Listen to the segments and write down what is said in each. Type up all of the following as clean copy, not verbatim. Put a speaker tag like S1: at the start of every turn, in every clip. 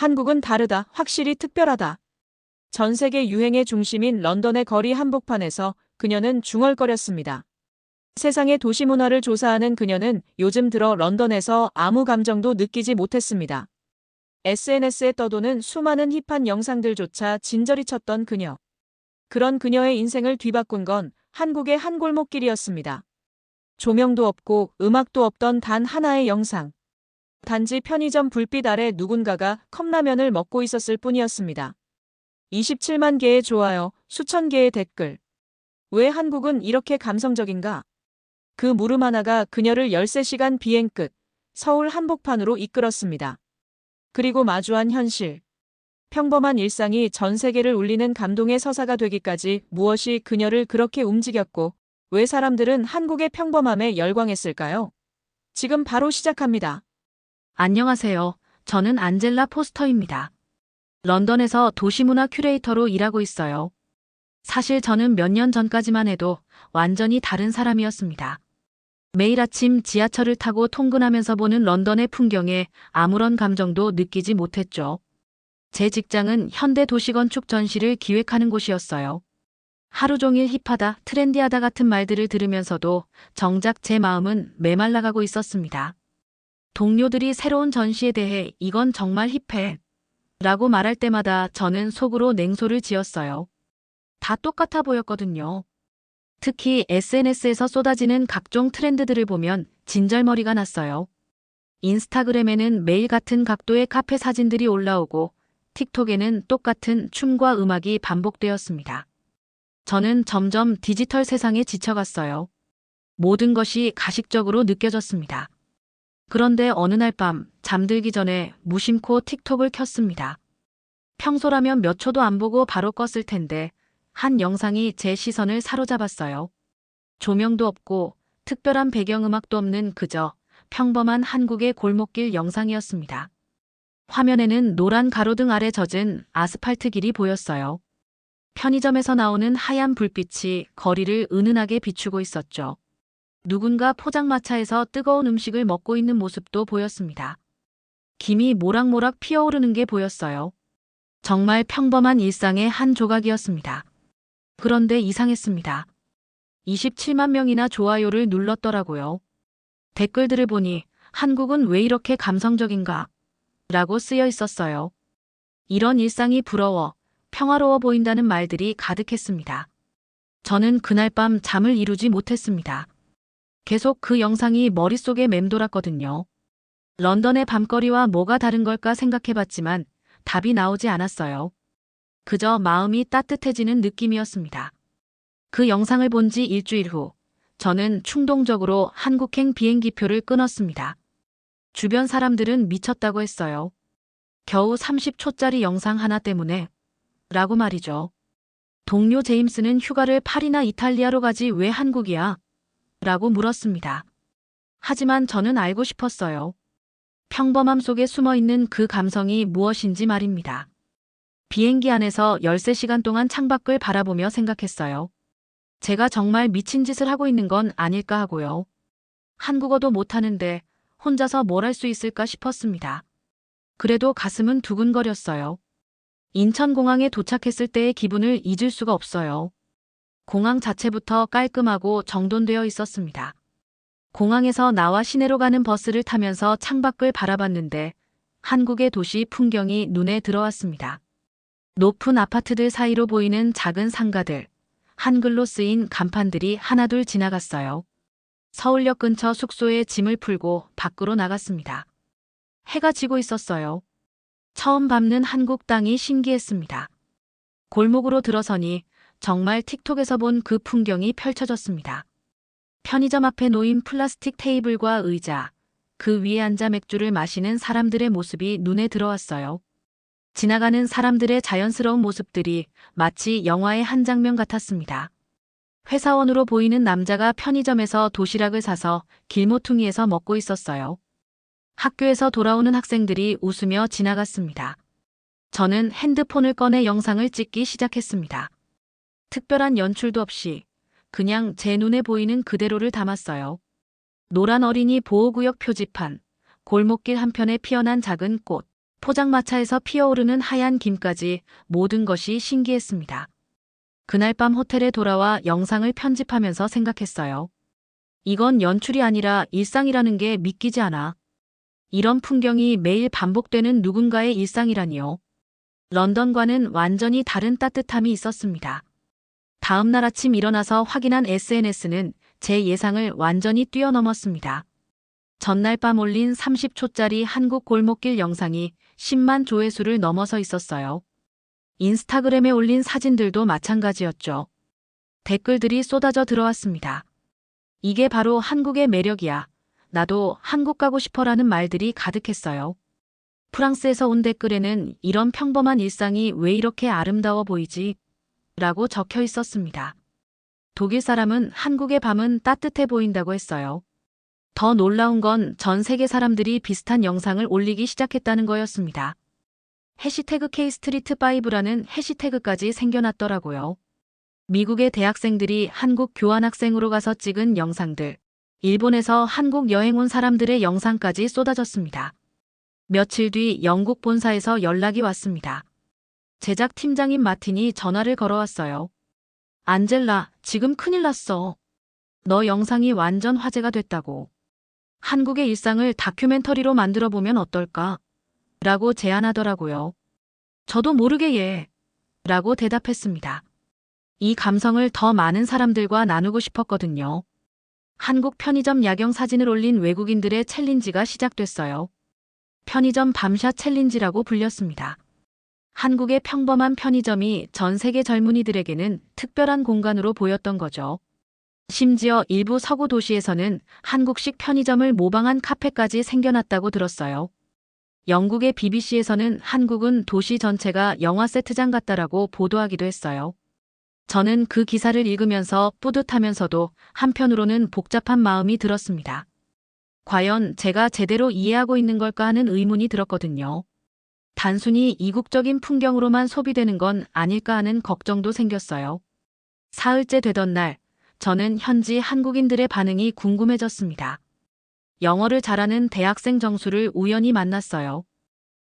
S1: 한국은 다르다, 확실히 특별하다. 전 세계 유행의 중심인 런던의 거리 한복판에서 그녀는 중얼거렸습니다. 세상의 도시 문화를 조사하는 그녀는 요즘 들어 런던에서 아무 감정도 느끼지 못했습니다. SNS에 떠도는 수많은 힙한 영상들조차 진저리 쳤던 그녀. 그런 그녀의 인생을 뒤바꾼 건 한국의 한 골목길이었습니다. 조명도 없고 음악도 없던 단 하나의 영상. 단지 편의점 불빛 아래 누군가가 컵라면을 먹고 있었을 뿐이었습니다. 27만 개의 좋아요, 수천 개의 댓글. 왜 한국은 이렇게 감성적인가? 그 물음 하나가 그녀를 13시간 비행 끝 서울 한복판으로 이끌었습니다. 그리고 마주한 현실. 평범한 일상이 전 세계를 울리는 감동의 서사가 되기까지 무엇이 그녀를 그렇게 움직였고, 왜 사람들은 한국의 평범함에 열광했을까요? 지금 바로 시작합니다.
S2: 안녕하세요. 저는 안젤라 포스터입니다. 런던에서 도시문화 큐레이터로 일하고 있어요. 사실 저는 몇 년 전까지만 해도 완전히 다른 사람이었습니다. 매일 아침 지하철을 타고 통근하면서 보는 런던의 풍경에 아무런 감정도 느끼지 못했죠. 제 직장은 현대 도시건축 전시를 기획하는 곳이었어요. 하루 종일 힙하다, 트렌디하다 같은 말들을 들으면서도 정작 제 마음은 메말라가고 있었습니다. 동료들이 새로운 전시에 대해 이건 정말 힙해 라고 말할 때마다 저는 속으로 냉소를 지었어요. 다 똑같아 보였거든요. 특히 SNS에서 쏟아지는 각종 트렌드들을 보면 진절머리가 났어요. 인스타그램에는 매일 같은 각도의 카페 사진들이 올라오고 틱톡에는 똑같은 춤과 음악이 반복되었습니다. 저는 점점 디지털 세상에 지쳐갔어요. 모든 것이 가식적으로 느껴졌습니다. 그런데 어느 날 밤 잠들기 전에 무심코 틱톡을 켰습니다. 평소라면 몇 초도 안 보고 바로 껐을 텐데 한 영상이 제 시선을 사로잡았어요. 조명도 없고 특별한 배경음악도 없는 그저 평범한 한국의 골목길 영상이었습니다. 화면에는 노란 가로등 아래 젖은 아스팔트 길이 보였어요. 편의점에서 나오는 하얀 불빛이 거리를 은은하게 비추고 있었죠. 누군가 포장마차에서 뜨거운 음식을 먹고 있는 모습도 보였습니다. 김이 모락모락 피어오르는 게 보였어요. 정말 평범한 일상의 한 조각이었습니다. 그런데 이상했습니다. 27만 명이나 좋아요를 눌렀더라고요. 댓글들을 보니 한국은 왜 이렇게 감성적인가? 라고 쓰여 있었어요. 이런 일상이 부러워, 평화로워 보인다는 말들이 가득했습니다. 저는 그날 밤 잠을 이루지 못했습니다. 계속 그 영상이 머릿속에 맴돌았거든요. 런던의 밤거리와 뭐가 다른 걸까 생각해봤지만 답이 나오지 않았어요. 그저 마음이 따뜻해지는 느낌이었습니다. 그 영상을 본 지 일주일 후, 저는 충동적으로 한국행 비행기표를 끊었습니다. 주변 사람들은 미쳤다고 했어요. 겨우 30초짜리 영상 하나 때문에? 라고 말이죠. 동료 제임스는 휴가를 파리나 이탈리아로 가지 왜 한국이야? 라고 물었습니다. 하지만 저는 알고 싶었어요. 평범함 속에 숨어있는 그 감성이 무엇인지 말입니다. 비행기 안에서 13시간 동안 창밖을 바라보며 생각했어요. 제가 정말 미친 짓을 하고 있는 건 아닐까 하고요. 한국어도 못하는데 혼자서 뭘 할 수 있을까 싶었습니다. 그래도 가슴은 두근거렸어요. 인천공항에 도착했을 때의 기분을 잊을 수가 없어요. 공항 자체부터 깔끔하고 정돈되어 있었습니다. 공항에서 나와 시내로 가는 버스를 타면서 창밖을 바라봤는데 한국의 도시 풍경이 눈에 들어왔습니다. 높은 아파트들 사이로 보이는 작은 상가들, 한글로 쓰인 간판들이 하나둘 지나갔어요. 서울역 근처 숙소에 짐을 풀고 밖으로 나갔습니다. 해가 지고 있었어요. 처음 밟는 한국 땅이 신기했습니다. 골목으로 들어서니 정말 틱톡에서 본 그 풍경이 펼쳐졌습니다. 편의점 앞에 놓인 플라스틱 테이블과 의자, 그 위에 앉아 맥주를 마시는 사람들의 모습이 눈에 들어왔어요. 지나가는 사람들의 자연스러운 모습들이 마치 영화의 한 장면 같았습니다. 회사원으로 보이는 남자가 편의점에서 도시락을 사서 길모퉁이에서 먹고 있었어요. 학교에서 돌아오는 학생들이 웃으며 지나갔습니다. 저는 핸드폰을 꺼내 영상을 찍기 시작했습니다. 특별한 연출도 없이 그냥 제 눈에 보이는 그대로를 담았어요. 노란 어린이 보호구역 표지판, 골목길 한편에 피어난 작은 꽃, 포장마차에서 피어오르는 하얀 김까지 모든 것이 신기했습니다. 그날 밤 호텔에 돌아와 영상을 편집하면서 생각했어요. 이건 연출이 아니라 일상이라는 게 믿기지 않아. 이런 풍경이 매일 반복되는 누군가의 일상이라니요. 런던과는 완전히 다른 따뜻함이 있었습니다. 다음 날 아침 일어나서 확인한 SNS는 제 예상을 완전히 뛰어넘었습니다. 전날 밤 올린 30초짜리 한국 골목길 영상이 10만 조회수를 넘어서 있었어요. 인스타그램에 올린 사진들도 마찬가지였죠. 댓글들이 쏟아져 들어왔습니다. 이게 바로 한국의 매력이야. 나도 한국 가고 싶어라는 말들이 가득했어요. 프랑스에서 온 댓글에는 이런 평범한 일상이 왜 이렇게 아름다워 보이지? 라고 적혀 있었습니다. 독일 사람은 한국의 밤은 따뜻해 보인다고 했어요. 더 놀라운 건 전 세계 사람들이 비슷한 영상을 올리기 시작했다는 거였습니다. 해시태그 K스트리트5라는 해시태그까지 생겨났더라고요. 미국의 대학생들이 한국 교환학생으로 가서 찍은 영상들, 일본에서 한국 여행 온 사람들의 영상까지 쏟아졌습니다. 며칠 뒤 영국 본사에서 연락이 왔습니다. 제작 팀장인 마틴이 전화를 걸어왔어요. 안젤라, 지금 큰일 났어. 너 영상이 완전 화제가 됐다고. 한국의 일상을 다큐멘터리로 만들어 보면 어떨까? 라고 제안하더라고요. 저도 모르게 예. 라고 대답했습니다. 이 감성을 더 많은 사람들과 나누고 싶었거든요. 한국 편의점 야경 사진을 올린 외국인들의 챌린지가 시작됐어요. 편의점 밤샷 챌린지라고 불렸습니다. 한국의 평범한 편의점이 전 세계 젊은이들에게는 특별한 공간으로 보였던 거죠. 심지어 일부 서구 도시에서는 한국식 편의점을 모방한 카페까지 생겨났다고 들었어요. 영국의 BBC에서는 한국은 도시 전체가 영화 세트장 같다라고 보도하기도 했어요. 저는 그 기사를 읽으면서 뿌듯하면서도 한편으로는 복잡한 마음이 들었습니다. 과연 제가 제대로 이해하고 있는 걸까 하는 의문이 들었거든요. 단순히 이국적인 풍경으로만 소비되는 건 아닐까 하는 걱정도 생겼어요. 사흘째 되던 날, 저는 현지 한국인들의 반응이 궁금해졌습니다. 영어를 잘하는 대학생 정수를 우연히 만났어요.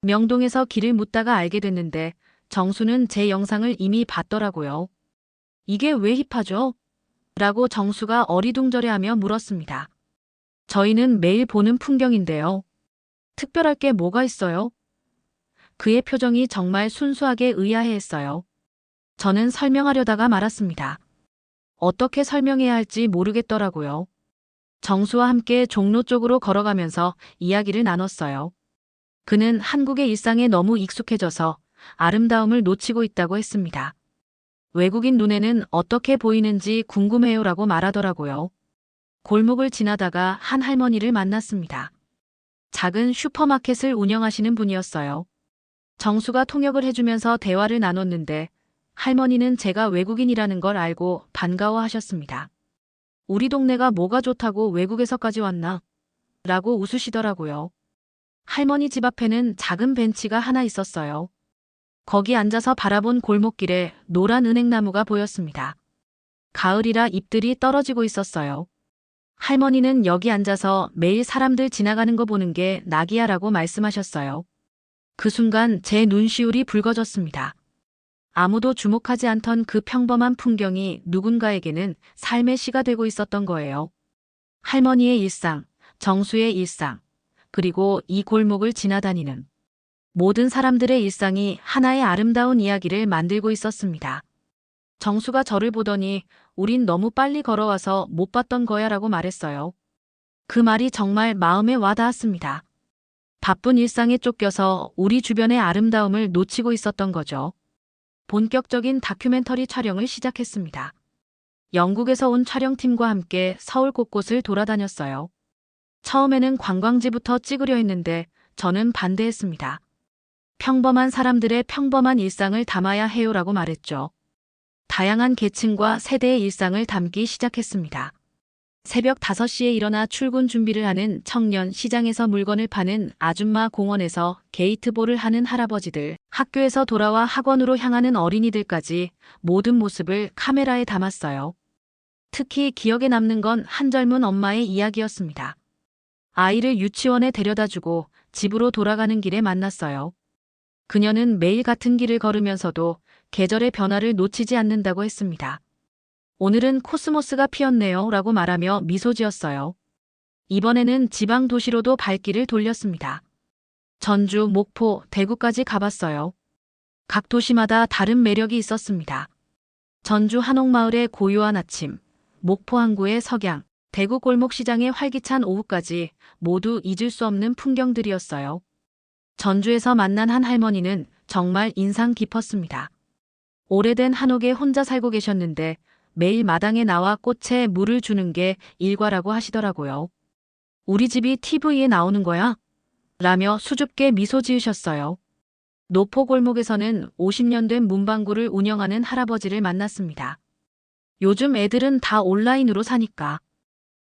S2: 명동에서 길을 묻다가 알게 됐는데 정수는 제 영상을 이미 봤더라고요. 이게 왜 힙하죠? 라고 정수가 어리둥절해하며 물었습니다. 저희는 매일 보는 풍경인데요. 특별할 게 뭐가 있어요? 그의 표정이 정말 순수하게 의아해했어요. 저는 설명하려다가 말았습니다. 어떻게 설명해야 할지 모르겠더라고요. 정수와 함께 종로 쪽으로 걸어가면서 이야기를 나눴어요. 그는 한국의 일상에 너무 익숙해져서 아름다움을 놓치고 있다고 했습니다. 외국인 눈에는 어떻게 보이는지 궁금해요라고 말하더라고요. 골목을 지나다가 한 할머니를 만났습니다. 작은 슈퍼마켓을 운영하시는 분이었어요. 정수가 통역을 해주면서 대화를 나눴는데 할머니는 제가 외국인이라는 걸 알고 반가워하셨습니다. 우리 동네가 뭐가 좋다고 외국에서까지 왔나? 라고 웃으시더라고요. 할머니 집 앞에는 작은 벤치가 하나 있었어요. 거기 앉아서 바라본 골목길에 노란 은행나무가 보였습니다. 가을이라 잎들이 떨어지고 있었어요. 할머니는 여기 앉아서 매일 사람들 지나가는 거 보는 게 낙이야라고 말씀하셨어요. 그 순간 제 눈시울이 붉어졌습니다. 아무도 주목하지 않던 그 평범한 풍경이 누군가에게는 삶의 시가 되고 있었던 거예요. 할머니의 일상, 정수의 일상, 그리고 이 골목을 지나다니는 모든 사람들의 일상이 하나의 아름다운 이야기를 만들고 있었습니다. 정수가 저를 보더니 우린 너무 빨리 걸어와서 못 봤던 거야 라고 말했어요. 그 말이 정말 마음에 와닿았습니다. 바쁜 일상에 쫓겨서 우리 주변의 아름다움을 놓치고 있었던 거죠. 본격적인 다큐멘터리 촬영을 시작했습니다. 영국에서 온 촬영팀과 함께 서울 곳곳을 돌아다녔어요. 처음에는 관광지부터 찍으려 했는데 저는 반대했습니다. 평범한 사람들의 평범한 일상을 담아야 해요라고 말했죠. 다양한 계층과 세대의 일상을 담기 시작했습니다. 새벽 5시에 일어나 출근 준비를 하는 청년, 시장에서 물건을 파는 아줌마, 공원에서 게이트볼을 하는 할아버지들, 학교에서 돌아와 학원으로 향하는 어린이들까지 모든 모습을 카메라에 담았어요. 특히 기억에 남는 건 한 젊은 엄마의 이야기였습니다. 아이를 유치원에 데려다주고 집으로 돌아가는 길에 만났어요. 그녀는 매일 같은 길을 걸으면서도 계절의 변화를 놓치지 않는다고 했습니다. 오늘은 코스모스가 피었네요 라고 말하며 미소 지었어요. 이번에는 지방 도시로도 발길을 돌렸습니다. 전주, 목포, 대구까지 가봤어요. 각 도시마다 다른 매력이 있었습니다. 전주 한옥마을의 고요한 아침, 목포 항구의 석양, 대구 골목시장의 활기찬 오후까지 모두 잊을 수 없는 풍경들이었어요. 전주에서 만난 한 할머니는 정말 인상 깊었습니다. 오래된 한옥에 혼자 살고 계셨는데 매일 마당에 나와 꽃에 물을 주는 게 일과라고 하시더라고요. 우리 집이 TV에 나오는 거야? 라며 수줍게 미소 지으셨어요. 노포 골목에서는 50년 된 문방구를 운영하는 할아버지를 만났습니다. 요즘 애들은 다 온라인으로 사니까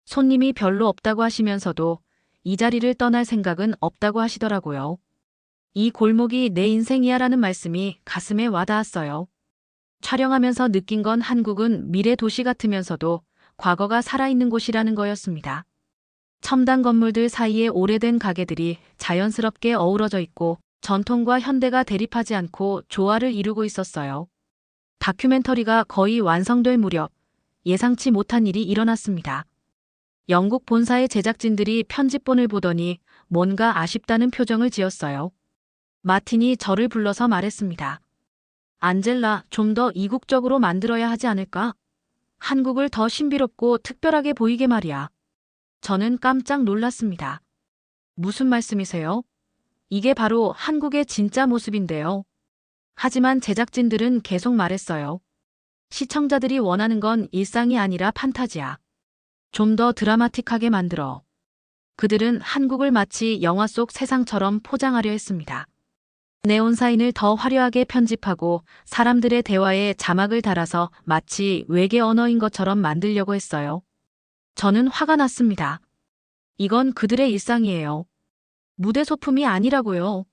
S2: 손님이 별로 없다고 하시면서도 이 자리를 떠날 생각은 없다고 하시더라고요. 이 골목이 내 인생이야라는 말씀이 가슴에 와닿았어요. 촬영하면서 느낀 건 한국은 미래 도시 같으면서도 과거가 살아있는 곳이라는 거였습니다. 첨단 건물들 사이에 오래된 가게들이 자연스럽게 어우러져 있고 전통과 현대가 대립하지 않고 조화를 이루고 있었어요. 다큐멘터리가 거의 완성될 무렵 예상치 못한 일이 일어났습니다. 영국 본사의 제작진들이 편집본을 보더니 뭔가 아쉽다는 표정을 지었어요. 마틴이 저를 불러서 말했습니다. 안젤라, 좀 더 이국적으로 만들어야 하지 않을까? 한국을 더 신비롭고 특별하게 보이게 말이야. 저는 깜짝 놀랐습니다. 무슨 말씀이세요? 이게 바로 한국의 진짜 모습인데요. 하지만 제작진들은 계속 말했어요. 시청자들이 원하는 건 일상이 아니라 판타지야. 좀 더 드라마틱하게 만들어. 그들은 한국을 마치 영화 속 세상처럼 포장하려 했습니다. 네온 사인을 더 화려하게 편집하고 사람들의 대화에 자막을 달아서 마치 외계 언어인 것처럼 만들려고 했어요. 저는 화가 났습니다. 이건 그들의 일상이에요. 무대 소품이 아니라고요.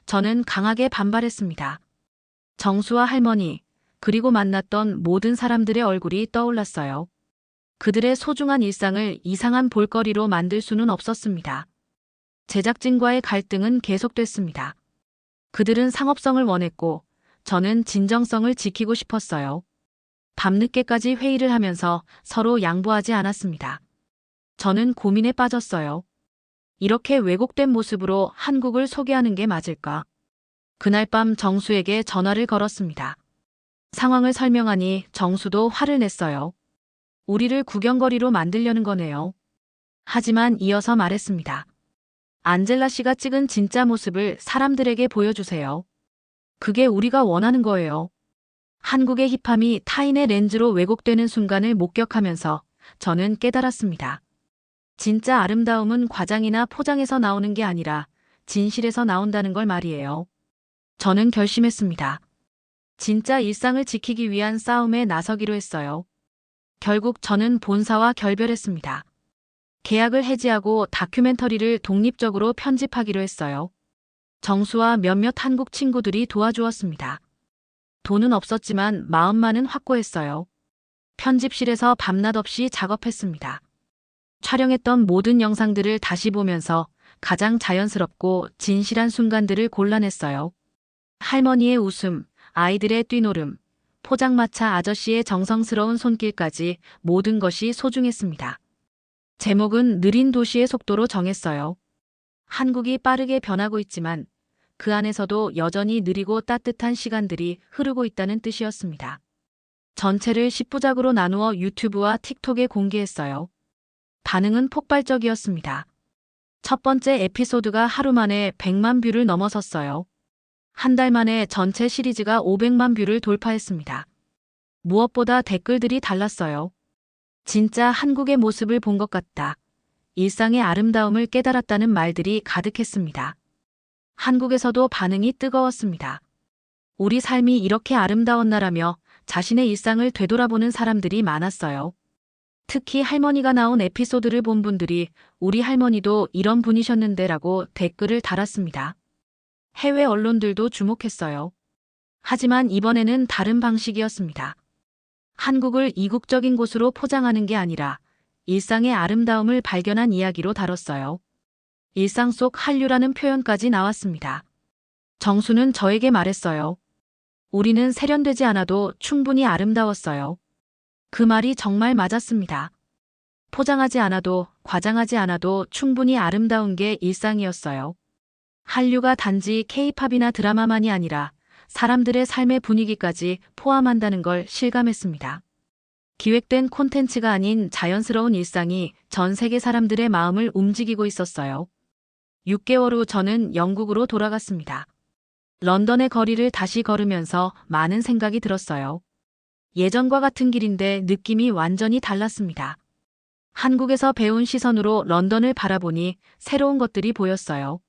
S2: 저는 강하게 반발했습니다. 정수와 할머니, 그리고 만났던 모든 사람들의 얼굴이 떠올랐어요. 그들의 소중한 일상을 이상한 볼거리로 만들 수는 없었습니다. 제작진과의 갈등은 계속됐습니다. 그들은 상업성을 원했고 저는 진정성을 지키고 싶었어요. 밤늦게까지 회의를 하면서 서로 양보하지 않았습니다. 저는 고민에 빠졌어요. 이렇게 왜곡된 모습으로 한국을 소개하는 게 맞을까? 그날 밤 정수에게 전화를 걸었습니다. 상황을 설명하니 정수도 화를 냈어요. 우리를 구경거리로 만들려는 거네요. 하지만 이어서 말했습니다. 안젤라 씨가 찍은 진짜 모습을 사람들에게 보여주세요. 그게 우리가 원하는 거예요. 한국의 힙함이 타인의 렌즈로 왜곡되는 순간을 목격하면서 저는 깨달았습니다. 진짜 아름다움은 과장이나 포장에서 나오는 게 아니라 진실에서 나온다는 걸 말이에요. 저는 결심했습니다. 진짜 일상을 지키기 위한 싸움에 나서기로 했어요. 결국 저는 본사와 결별했습니다. 계약을 해지하고 다큐멘터리를 독립적으로 편집하기로 했어요. 정수와 몇몇 한국 친구들이 도와주었습니다. 돈은 없었지만 마음만은 확고했어요. 편집실에서 밤낮 없이 작업했습니다. 촬영했던 모든 영상들을 다시 보면서 가장 자연스럽고 진실한 순간들을 골라냈어요. 할머니의 웃음, 아이들의 뛰노름, 포장마차 아저씨의 정성스러운 손길까지 모든 것이 소중했습니다. 제목은 느린 도시의 속도로 정했어요. 한국이 빠르게 변하고 있지만 그 안에서도 여전히 느리고 따뜻한 시간들이 흐르고 있다는 뜻이었습니다. 전체를 10부작으로 나누어 유튜브와 틱톡에 공개했어요. 반응은 폭발적이었습니다. 첫 번째 에피소드가 하루 만에 100만 뷰를 넘어섰어요. 한 달 만에 전체 시리즈가 500만 뷰를 돌파했습니다. 무엇보다 댓글들이 달랐어요. 진짜 한국의 모습을 본 것 같다. 일상의 아름다움을 깨달았다는 말들이 가득했습니다. 한국에서도 반응이 뜨거웠습니다. 우리 삶이 이렇게 아름다웠나라며 자신의 일상을 되돌아보는 사람들이 많았어요. 특히 할머니가 나온 에피소드를 본 분들이 우리 할머니도 이런 분이셨는데라고 댓글을 달았습니다. 해외 언론들도 주목했어요. 하지만 이번에는 다른 방식이었습니다. 한국을 이국적인 곳으로 포장하는 게 아니라 일상의 아름다움을 발견한 이야기로 다뤘어요. 일상 속 한류라는 표현까지 나왔습니다. 정수는 저에게 말했어요. 우리는 세련되지 않아도 충분히 아름다웠어요. 그 말이 정말 맞았습니다. 포장하지 않아도, 과장하지 않아도 충분히 아름다운 게 일상이었어요. 한류가 단지 K-팝이나 드라마만이 아니라 사람들의 삶의 분위기까지 포함한다는 걸 실감했습니다. 기획된 콘텐츠가 아닌 자연스러운 일상이 전 세계 사람들의 마음을 움직이고 있었어요. 6개월 후 저는 영국으로 돌아갔습니다. 런던의 거리를 다시 걸으면서 많은 생각이 들었어요. 예전과 같은 길인데 느낌이 완전히 달랐습니다. 한국에서 배운 시선으로 런던을 바라보니 새로운 것들이 보였어요.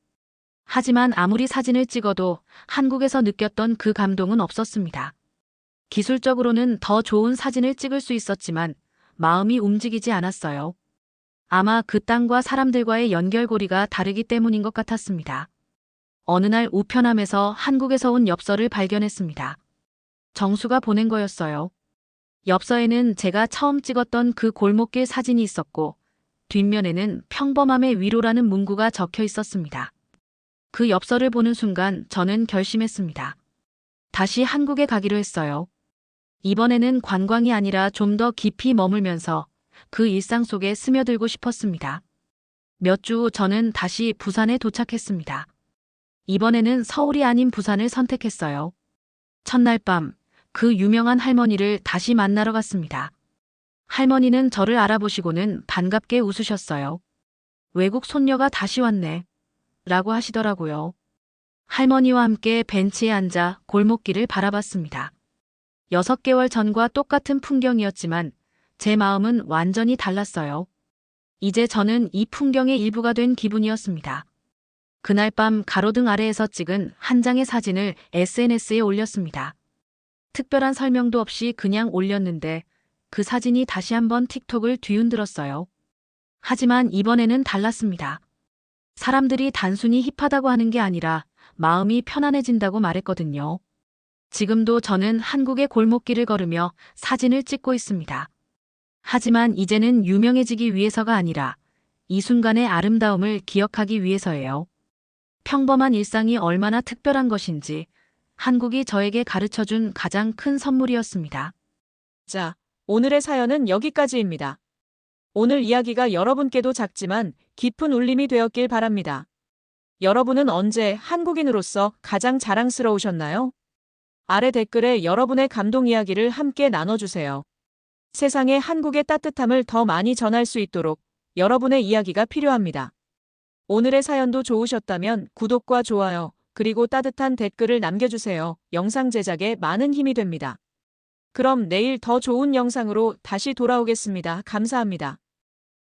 S2: 하지만 아무리 사진을 찍어도 한국에서 느꼈던 그 감동은 없었습니다. 기술적으로는 더 좋은 사진을 찍을 수 있었지만 마음이 움직이지 않았어요. 아마 그 땅과 사람들과의 연결고리가 다르기 때문인 것 같았습니다. 어느 날 우편함에서 한국에서 온 엽서를 발견했습니다. 정수가 보낸 거였어요. 엽서에는 제가 처음 찍었던 그 골목길 사진이 있었고 뒷면에는 평범함의 위로라는 문구가 적혀 있었습니다. 그 엽서를 보는 순간 저는 결심했습니다. 다시 한국에 가기로 했어요. 이번에는 관광이 아니라 좀 더 깊이 머물면서 그 일상 속에 스며들고 싶었습니다. 몇 주 후 저는 다시 부산에 도착했습니다. 이번에는 서울이 아닌 부산을 선택했어요. 첫날 밤, 그 유명한 할머니를 다시 만나러 갔습니다. 할머니는 저를 알아보시고는 반갑게 웃으셨어요. 외국 손녀가 다시 왔네. 라고 하시더라고요. 할머니와 함께 벤치에 앉아 골목길을 바라봤습니다. 6개월 전과 똑같은 풍경이었지만 제 마음은 완전히 달랐어요. 이제 저는 이 풍경의 일부가 된 기분이었습니다. 그날 밤 가로등 아래에서 찍은 한 장의 사진을 SNS에 올렸습니다. 특별한 설명도 없이 그냥 올렸는데 그 사진이 다시 한번 틱톡을 뒤흔들었어요. 하지만 이번에는 달랐습니다. 사람들이 단순히 힙하다고 하는 게 아니라 마음이 편안해진다고 말했거든요. 지금도 저는 한국의 골목길을 걸으며 사진을 찍고 있습니다. 하지만 이제는 유명해지기 위해서가 아니라 이 순간의 아름다움을 기억하기 위해서예요. 평범한 일상이 얼마나 특별한 것인지 한국이 저에게 가르쳐준 가장 큰 선물이었습니다.
S1: 자, 오늘의 사연은 여기까지입니다. 오늘 이야기가 여러분께도 작지만 깊은 울림이 되었길 바랍니다. 여러분은 언제 한국인으로서 가장 자랑스러우셨나요? 아래 댓글에 여러분의 감동 이야기를 함께 나눠주세요. 세상에 한국의 따뜻함을 더 많이 전할 수 있도록 여러분의 이야기가 필요합니다. 오늘의 사연도 좋으셨다면 구독과 좋아요, 그리고 따뜻한 댓글을 남겨주세요. 영상 제작에 많은 힘이 됩니다. 그럼 내일 더 좋은 영상으로 다시 돌아오겠습니다. 감사합니다.